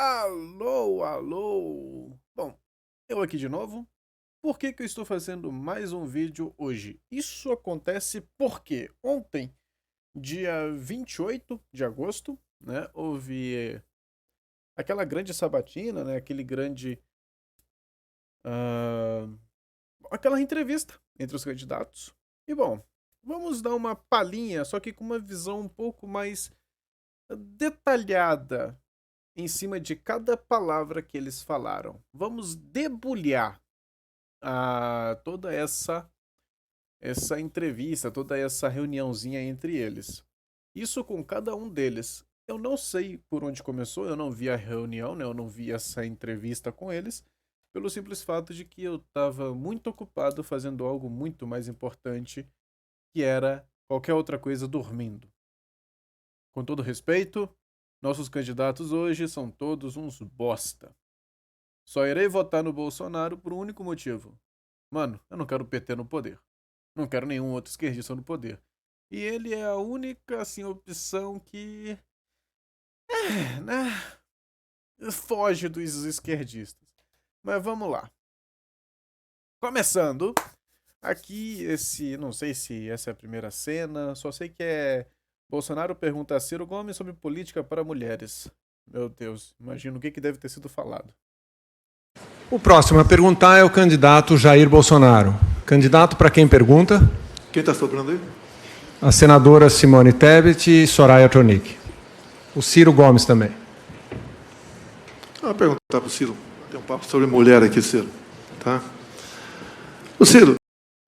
Alô, alô! Bom, eu aqui de novo. Por que que eu estou fazendo mais um vídeo hoje? Isso acontece porque ontem, dia 28 de agosto, né, houve aquela grande sabatina, né, ah, aquela entrevista entre os candidatos. E bom, vamos dar uma palhinha, só que com uma visão um pouco mais detalhada em cima de cada palavra que eles falaram. Vamos debulhar toda essa entrevista, toda essa reuniãozinha entre eles. Isso com cada um deles. Eu não sei por onde começou, eu não vi a reunião, né? Eu não vi essa entrevista com eles, pelo simples fato de que eu estava muito ocupado fazendo algo muito mais importante, que era qualquer outra coisa dormindo. Com todo respeito, nossos candidatos hoje são todos uns bosta. Só irei votar no Bolsonaro por um único motivo. Mano, eu não quero o PT no poder. Não quero nenhum outro esquerdista no poder. E ele é a única, assim, opção que... né? Foge dos esquerdistas. Mas vamos lá. Começando. Aqui, não sei se essa é a primeira cena, só sei que é... Bolsonaro pergunta a Ciro Gomes sobre política para mulheres. Meu Deus, imagino o que deve ter sido falado. O próximo a perguntar é o candidato Jair Bolsonaro. Candidato para quem pergunta? Quem está sobrando aí? A senadora Simone Tebet e Soraya Tronic. O Ciro Gomes também. Vou perguntar para o Ciro. Tem um papo sobre mulher aqui, Ciro. Tá? O Ciro.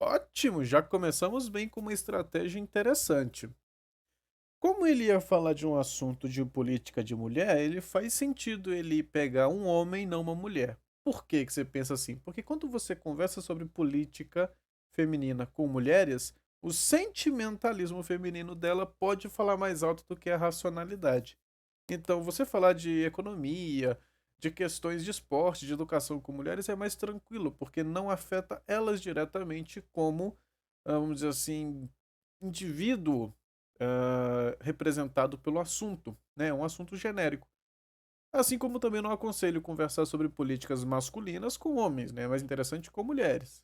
Ótimo, já começamos bem com uma estratégia interessante. Como ele ia falar de um assunto de política de mulher, ele faz sentido ele pegar um homem e não uma mulher. Por que que você pensa assim? Porque quando você conversa sobre política feminina com mulheres, o sentimentalismo feminino dela pode falar mais alto do que a racionalidade. Então, você falar de economia, de questões de esporte, de educação com mulheres é mais tranquilo, porque não afeta elas diretamente como, vamos dizer assim, indivíduo representado pelo assunto, né? Um assunto genérico. Assim como também não aconselho conversar sobre políticas masculinas com homens, né? É mais interessante com mulheres.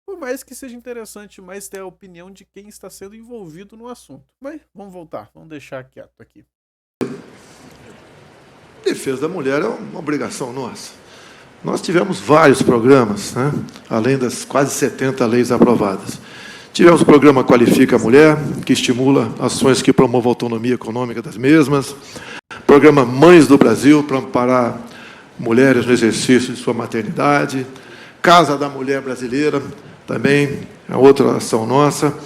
Por mais que seja interessante mais ter a opinião de quem está sendo envolvido no assunto. Mas vamos voltar, vamos deixar quieto aqui. Defesa da mulher é uma obrigação nossa. Nós tivemos vários programas, né? Além das quase 70 leis aprovadas. Tivemos o programa Qualifica a Mulher, que estimula ações que promovam a autonomia econômica das mesmas. Programa Mães do Brasil, para amparar mulheres no exercício de sua maternidade. Casa da Mulher Brasileira, também é outra ação nossa.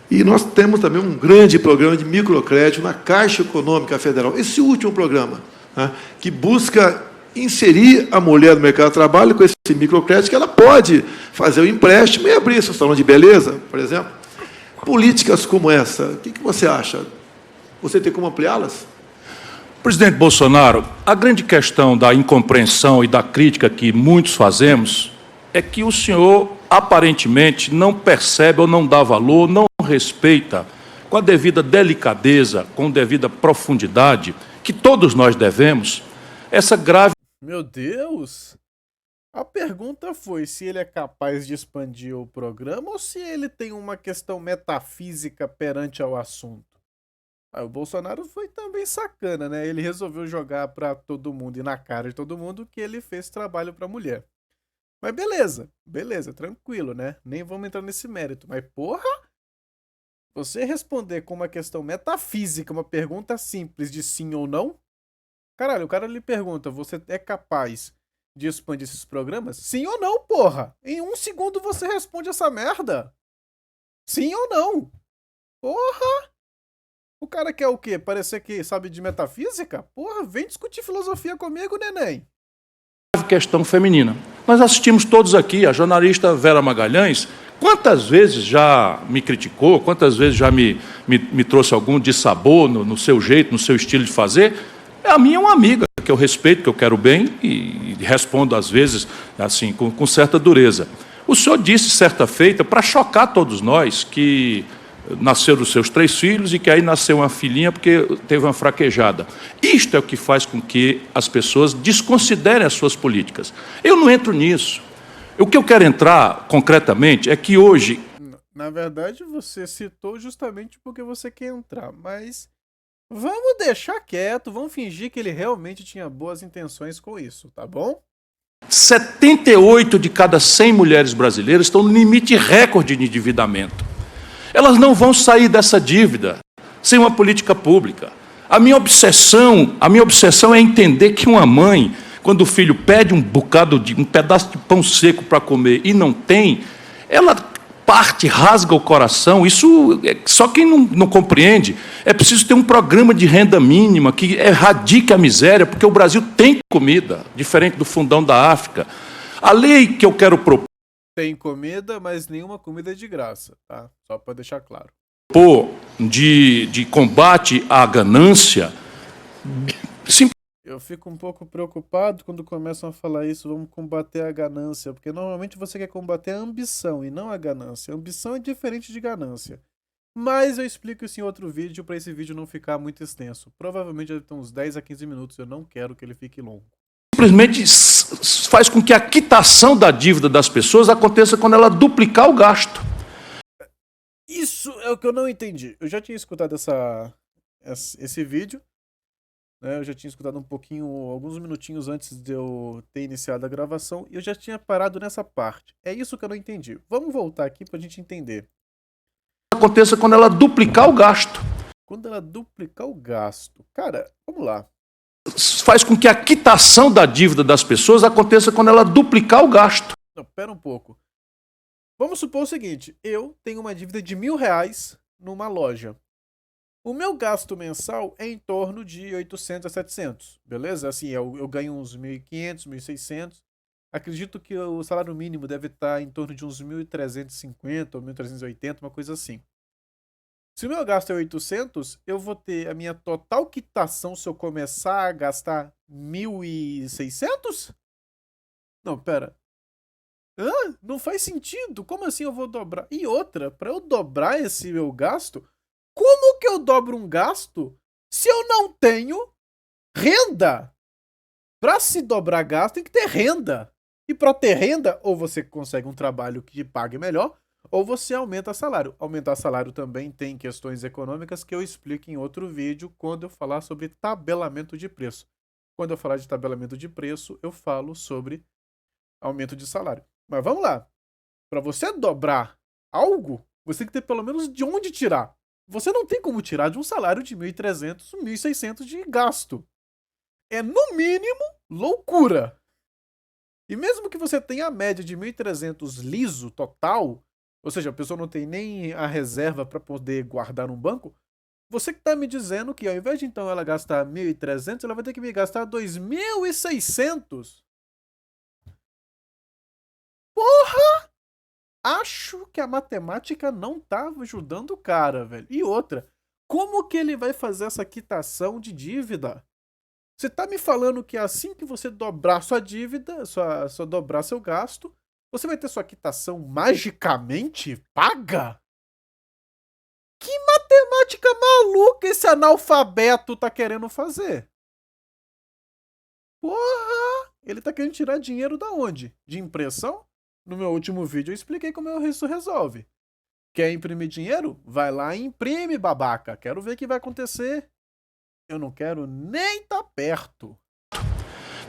E nós temos também um grande programa de microcrédito na Caixa Econômica Federal. Esse último programa, né, que busca inserir a mulher no mercado de trabalho com esse microcrédito, que ela pode fazer o empréstimo e abrir seu salão de beleza, por exemplo. Políticas como essa, o que você acha? Você tem como ampliá-las? Presidente Bolsonaro, a grande questão da incompreensão e da crítica que muitos fazemos é que o senhor, aparentemente, não percebe ou não dá valor, não respeita, com a devida delicadeza, com a devida profundidade, que todos nós devemos, essa grave... Meu Deus! A pergunta foi se ele é capaz de expandir o programa ou se ele tem uma questão metafísica perante ao assunto. O Bolsonaro foi também sacana, né? Ele resolveu jogar pra todo mundo e na cara de todo mundo que ele fez trabalho pra mulher. Mas beleza, tranquilo, né? Nem vamos entrar nesse mérito. Mas porra! Você responder com uma questão metafísica, uma pergunta simples de sim ou não? Caralho, o cara lhe pergunta, você é capaz de expandir esses programas? Sim ou não, porra? Em 1 segundo você responde essa merda. Sim ou não? Porra! O cara quer o quê? Parecer que sabe de metafísica? Porra, vem discutir filosofia comigo, neném. Questão feminina. Nós assistimos todos aqui, a jornalista Vera Magalhães, quantas vezes já me criticou, quantas vezes já me trouxe algum dissabor no seu jeito, no seu estilo de fazer. A minha é uma amiga que eu respeito, que eu quero bem e respondo às vezes assim com certa dureza. O senhor disse certa feita, para chocar todos nós, que nasceram os seus 3 filhos e que aí nasceu uma filhinha porque teve uma fraquejada. Isto é o que faz com que as pessoas desconsiderem as suas políticas. Eu não entro nisso. O que eu quero entrar concretamente é que hoje... Na verdade, você citou justamente porque você quer entrar, mas vamos deixar quieto, vamos fingir que ele realmente tinha boas intenções com isso, tá bom? 78 de cada 100 mulheres brasileiras estão no limite recorde de endividamento. Elas não vão sair dessa dívida sem uma política pública. A minha obsessão é entender que uma mãe, quando o filho pede um pedaço de pão seco para comer e não tem, ela parte, rasga o coração. Isso só quem não compreende. É preciso ter um programa de renda mínima que erradique a miséria, porque o Brasil tem comida, diferente do fundão da África. A lei que eu quero propor Tem comida, mas nenhuma comida é de graça, tá? Só para deixar claro. de combate à ganância, Eu fico um pouco preocupado quando começam a falar isso, vamos combater a ganância, porque normalmente você quer combater a ambição e não a ganância. A ambição é diferente de ganância. Mas eu explico isso em outro vídeo para esse vídeo não ficar muito extenso. Provavelmente deve ter uns 10 a 15 minutos, eu não quero que ele fique longo. simplesmente faz com que a quitação da dívida das pessoas aconteça quando ela duplicar o gasto. Isso é o que eu não entendi. Eu já tinha escutado esse vídeo, né? Eu já tinha escutado um pouquinho, alguns minutinhos antes de eu ter iniciado a gravação, e eu já tinha parado nessa parte. É isso que eu não entendi. Vamos voltar aqui pra gente entender. Aconteça quando ela duplicar o gasto. Quando ela duplicar o gasto. Cara, vamos lá. Faz com que a quitação da dívida das pessoas aconteça quando ela duplicar o gasto. Não, pera um pouco. Vamos supor o seguinte, eu tenho uma dívida de R$1.000 numa loja. O meu gasto mensal é em torno de 800 a 700, beleza? Assim, eu ganho uns 1.500, 1.600. Acredito que o salário mínimo deve estar em torno de uns 1.350 ou 1.380, uma coisa assim. Se o meu gasto é 800, eu vou ter a minha total quitação se eu começar a gastar 1.600? Não, pera. Não faz sentido. Como assim eu vou dobrar? E outra, para eu dobrar esse meu gasto, como que eu dobro um gasto se eu não tenho renda? Para se dobrar gasto tem que ter renda. E para ter renda, ou você consegue um trabalho que pague melhor, ou você aumenta salário. Aumentar salário também tem questões econômicas que eu explico em outro vídeo quando eu falar sobre tabelamento de preço. Quando eu falar de tabelamento de preço, eu falo sobre aumento de salário. Mas vamos lá. Para você dobrar algo, você tem que ter pelo menos de onde tirar. Você não tem como tirar de um salário de 1.300, 1.600 de gasto. É, no mínimo, loucura. E mesmo que você tenha a média de 1.300 liso total, ou seja, a pessoa não tem nem a reserva para poder guardar num banco, você que está me dizendo que ao invés de então ela gastar 1.300, ela vai ter que me gastar 2.600. Porra! Acho que a matemática não tava ajudando o cara, velho. E outra, como que ele vai fazer essa quitação de dívida? Você tá me falando que assim que você dobrar sua dívida, só dobrar seu gasto, você vai ter sua quitação magicamente paga? Que matemática maluca esse analfabeto tá querendo fazer? Porra! Ele tá querendo tirar dinheiro da onde? De impressão? No meu último vídeo eu expliquei como isso resolve. Quer imprimir dinheiro? Vai lá e imprime, babaca. Quero ver o que vai acontecer. Eu não quero nem estar perto.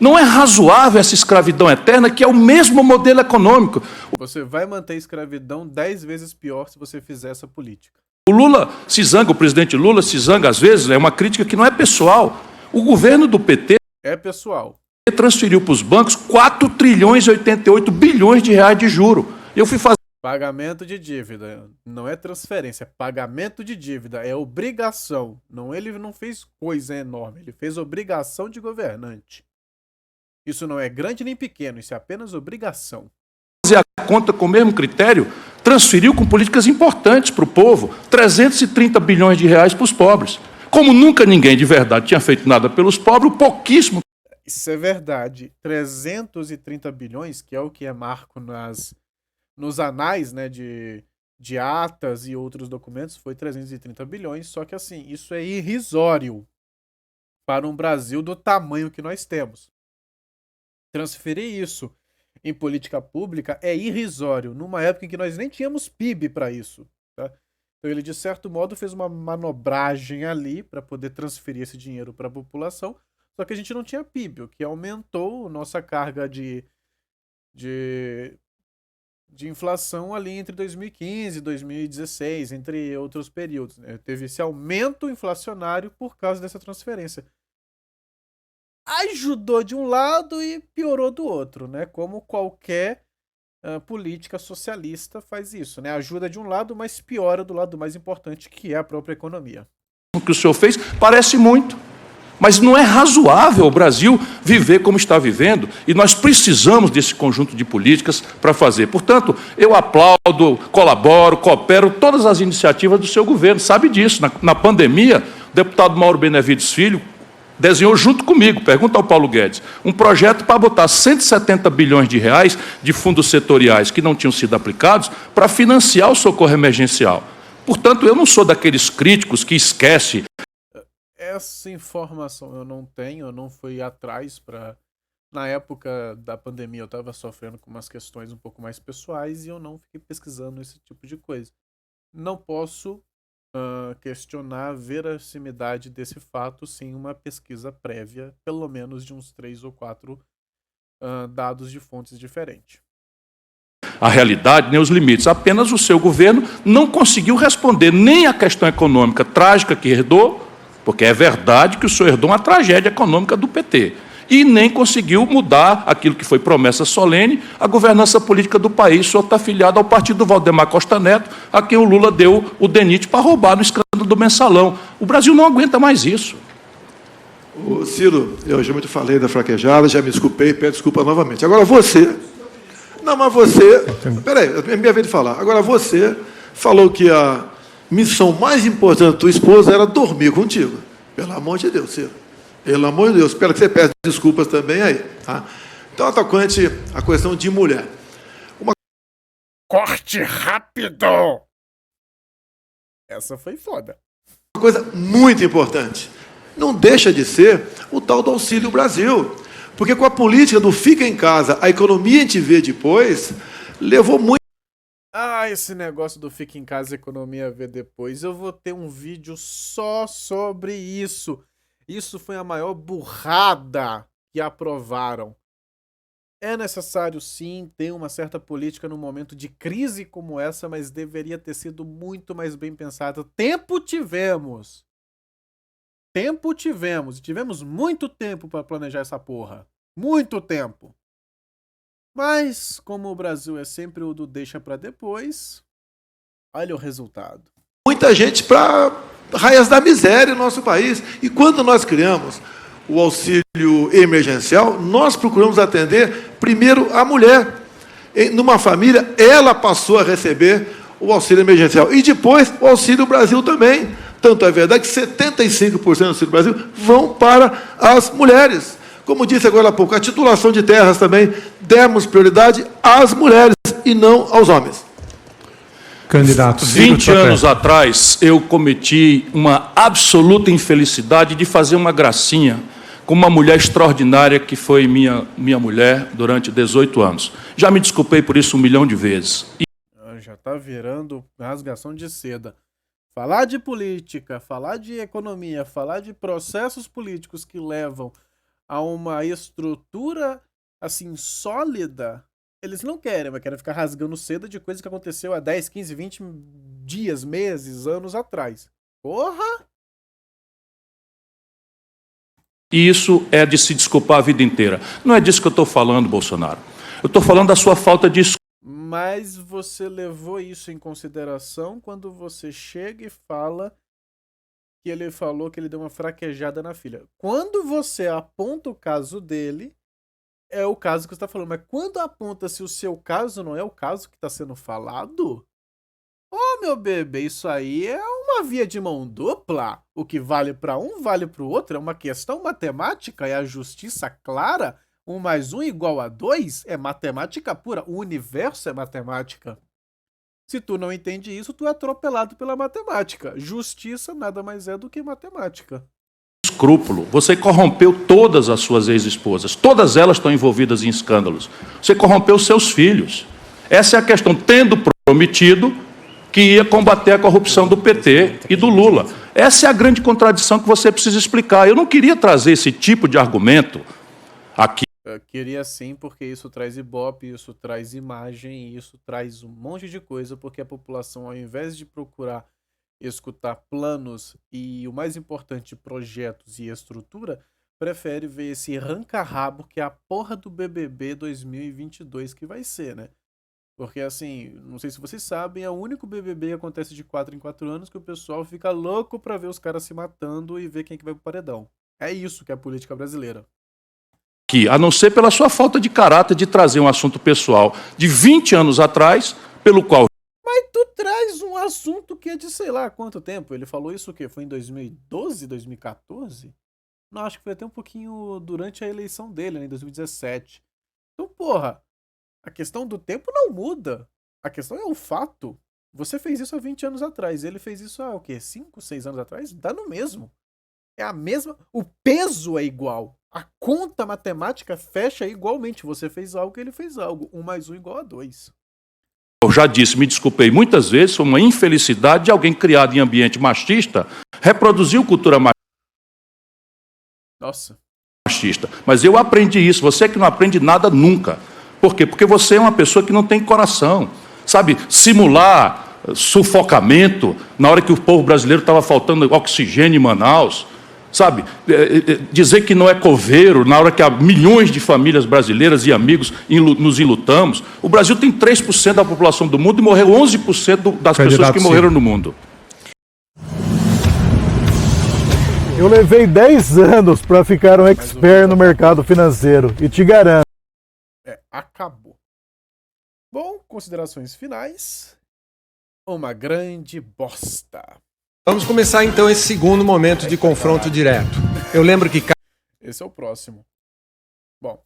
Não é razoável essa escravidão eterna, que é o mesmo modelo econômico. Você vai manter a escravidão 10 vezes pior se você fizer essa política. O Lula se zanga, o presidente Lula se zanga às vezes, é uma crítica que não é pessoal. O governo do PT É pessoal. transferiu para os bancos 4 trilhões e 88 bilhões de reais de juro. Eu fui fazer Pagamento de dívida. Não é transferência, é pagamento de dívida. É obrigação. Não, ele não fez coisa enorme. Ele fez obrigação de governante. Isso não é grande nem pequeno. Isso é apenas obrigação. a conta com o mesmo critério, transferiu com políticas importantes para o povo, 330 bilhões de reais para os pobres. Como nunca ninguém de verdade tinha feito nada pelos pobres, pouquíssimo. Isso é verdade. 330 bilhões, que é o que é marco nos anais, né, de de atas e outros documentos foi 330 bilhões, só que assim, isso é irrisório para um Brasil do tamanho que nós temos. Transferir isso em política pública é irrisório, numa época em que nós nem tínhamos PIB para isso. Tá? Então ele, de certo modo, fez uma manobragem ali para poder transferir esse dinheiro para a população, só que a gente não tinha PIB, o que aumentou nossa carga de inflação ali entre 2015 e 2016, entre outros períodos. Né? Teve esse aumento inflacionário por causa dessa transferência. Ajudou de um lado e piorou do outro, né? Como qualquer política socialista faz isso, né? Ajuda de um lado, mas piora do lado mais importante, que é a própria economia. O que o senhor fez parece muito, mas não é razoável o Brasil viver como está vivendo, e nós precisamos desse conjunto de políticas para fazer. Portanto, eu aplaudo, colaboro, coopero todas as iniciativas do seu governo, sabe disso. Na pandemia, o deputado Mauro Benevides Filho desenhou junto comigo, pergunta ao Paulo Guedes, um projeto para botar 170 bilhões de reais de fundos setoriais que não tinham sido aplicados para financiar o socorro emergencial. Portanto, eu não sou daqueles críticos que esquece. Essa informação eu não tenho, eu não fui atrás para... Na época da pandemia eu estava sofrendo com umas questões um pouco mais pessoais e eu não fiquei pesquisando esse tipo de coisa. Não posso questionar a veracidade desse fato sem uma pesquisa prévia, pelo menos de uns 3 ou 4 dados de fontes diferentes. A realidade nem os limites. Apenas o seu governo não conseguiu responder nem à questão econômica trágica que herdou, porque é verdade que o senhor herdou uma tragédia econômica do PT, e nem conseguiu mudar aquilo que foi promessa solene, a governança política do país. O senhor está afiliado ao partido do Valdemar Costa Neto, a quem o Lula deu o DENIT para roubar no escândalo do Mensalão. O Brasil não aguenta mais isso. Ô, Ciro, eu já muito falei da fraquejada, já me desculpei, peço desculpa novamente. Agora você... Não, mas você... Peraí, é minha vez de falar. Agora você falou que a missão mais importante da tua esposa era dormir contigo. Pelo amor de Deus, Ciro. Pelo amor de Deus. Espero que você peça desculpas também aí. Tá? Então, atacante, a questão de mulher. Corte rápido! Essa foi foda. Uma coisa muito importante. Não deixa de ser o tal do Auxílio Brasil. Porque com a política do fica em casa, a economia a gente vê depois, levou muito. Esse negócio do fica em casa, economia vê depois. Eu vou ter um vídeo só sobre isso. Isso foi a maior burrada que aprovaram. É necessário, sim, ter uma certa política num momento de crise como essa, mas deveria ter sido muito mais bem pensada. Tempo tivemos. Tempo tivemos. E tivemos muito tempo para planejar essa porra. Muito tempo. Mas, como o Brasil é sempre o do deixa para depois, olha o resultado. Muita gente para raias da miséria no nosso país. E quando nós criamos o auxílio emergencial, nós procuramos atender primeiro a mulher. Numa família, ela passou a receber o auxílio emergencial. E depois o Auxílio Brasil também. Tanto é verdade que 75% do Auxílio Brasil vão para as mulheres. Como disse agora há pouco, a titulação de terras também, demos prioridade às mulheres e não aos homens. Candidato. 20 anos atrás, eu cometi uma absoluta infelicidade de fazer uma gracinha com uma mulher extraordinária que foi minha mulher durante 18 anos. Já me desculpei por isso 1 milhão de vezes. Já tá virando rasgação de seda. Falar de política, falar de economia, falar de processos políticos que levam a uma estrutura assim sólida, eles não querem, mas querem ficar rasgando seda de coisa que aconteceu há 10, 15, 20 dias, meses, anos atrás. Porra! E isso é de se desculpar a vida inteira. Não é disso que eu estou falando, Bolsonaro. Eu estou falando da sua falta de escuta. Mas você levou isso em consideração quando você chega e fala que ele falou que ele deu uma fraquejada na filha. Quando você aponta o caso dele, é o caso que você está falando. Mas quando aponta-se o seu caso, não é o caso que está sendo falado? Ô, meu bebê, isso aí é uma via de mão dupla. O que vale para um, vale para o outro. É uma questão matemática, é a justiça clara. 1 mais 1 igual a 2 é matemática pura. O universo é matemática. Se tu não entende isso, tu é atropelado pela matemática. Justiça nada mais é do que matemática. Escrúpulo. Você corrompeu todas as suas ex-esposas. Todas elas estão envolvidas em escândalos. Você corrompeu seus filhos. Essa é a questão. Tendo prometido que ia combater a corrupção do PT e do Lula. Essa é a grande contradição que você precisa explicar. Eu não queria trazer esse tipo de argumento aqui. Eu queria sim, porque isso traz ibope, isso traz imagem, isso traz um monte de coisa, porque a população, ao invés de procurar escutar planos e, o mais importante, projetos e estrutura, prefere ver esse arranca-rabo que é a porra do BBB 2022 que vai ser, né? Porque, assim, não sei se vocês sabem, é o único BBB que acontece de 4 em 4 anos que o pessoal fica louco pra ver os caras se matando e ver quem que vai pro paredão. É isso que é a política brasileira. A não ser pela sua falta de caráter de trazer um assunto pessoal de 20 anos atrás, pelo qual... Mas tu traz um assunto que é de sei lá quanto tempo. Ele falou isso o quê? Foi em 2012, 2014? Não, acho que foi até um pouquinho durante a eleição dele, né, em 2017. Então, porra, a questão do tempo não muda. A questão é o fato. Você fez isso há 20 anos atrás. Ele fez isso há o quê? 5, 6 anos atrás? Dá no mesmo. É a mesma. O peso é igual. A conta matemática fecha igualmente. Você fez algo, ele fez algo. 1 mais 1 igual a 2. Eu já disse, me desculpei muitas vezes, foi uma infelicidade de alguém criado em ambiente machista reproduziu cultura Nossa. machista. Mas eu aprendi isso. Você que não aprende nada nunca. Por quê? Porque você é uma pessoa que não tem coração. Sabe, simular sufocamento na hora que o povo brasileiro estava faltando oxigênio em Manaus. Sabe, dizer que não é coveiro na hora que há milhões de famílias brasileiras e amigos nos enlutamos. O Brasil tem 3% da população do mundo e morreu 11% das pessoas que morreram no mundo. Eu levei 10 anos para ficar um expert no mercado financeiro e te garanto. Acabou. Bom, considerações finais. Uma grande bosta. Vamos começar então esse segundo momento de confronto direto. Eu lembro que... Esse é o próximo. Bom,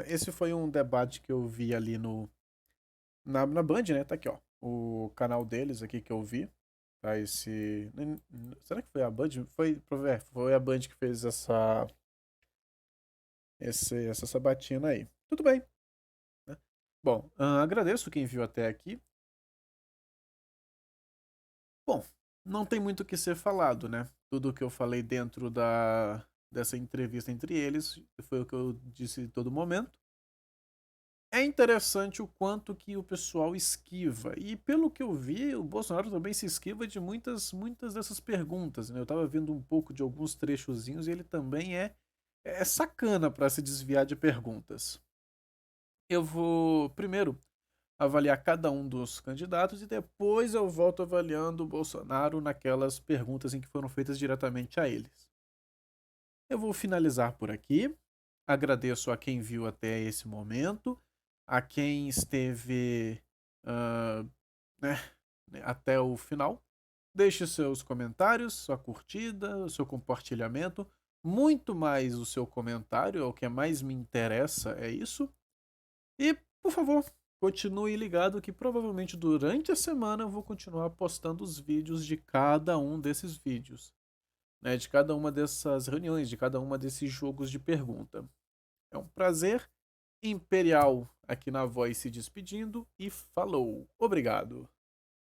esse foi um debate que eu vi ali na Band, né? Tá aqui, ó. O canal deles aqui que eu vi. Tá, será que foi a Band? Foi a Band que fez essa sabatina aí. Tudo bem. Né? Bom, agradeço quem viu até aqui. Bom, não tem muito o que ser falado, né? Tudo o que eu falei dentro dessa entrevista entre eles foi o que eu disse em todo momento. É interessante o quanto que o pessoal esquiva. E pelo que eu vi, o Bolsonaro também se esquiva de muitas dessas perguntas, né? Eu tava vendo um pouco de alguns trechozinhos e ele também é sacana para se desviar de perguntas. Eu vou primeiro avaliar cada um dos candidatos e depois eu volto avaliando o Bolsonaro naquelas perguntas em que foram feitas diretamente a eles. Eu vou finalizar por aqui. Agradeço a quem viu até esse momento, a quem esteve até o final. Deixe seus comentários, sua curtida, o seu compartilhamento. Muito mais o seu comentário, é o que mais me interessa, é isso. E, por favor, continue ligado que provavelmente durante a semana eu vou continuar postando os vídeos de cada um desses vídeos. Né, de cada uma dessas reuniões, de cada uma desses jogos de pergunta. É um prazer. Imperial aqui na voz se despedindo e falou. Obrigado.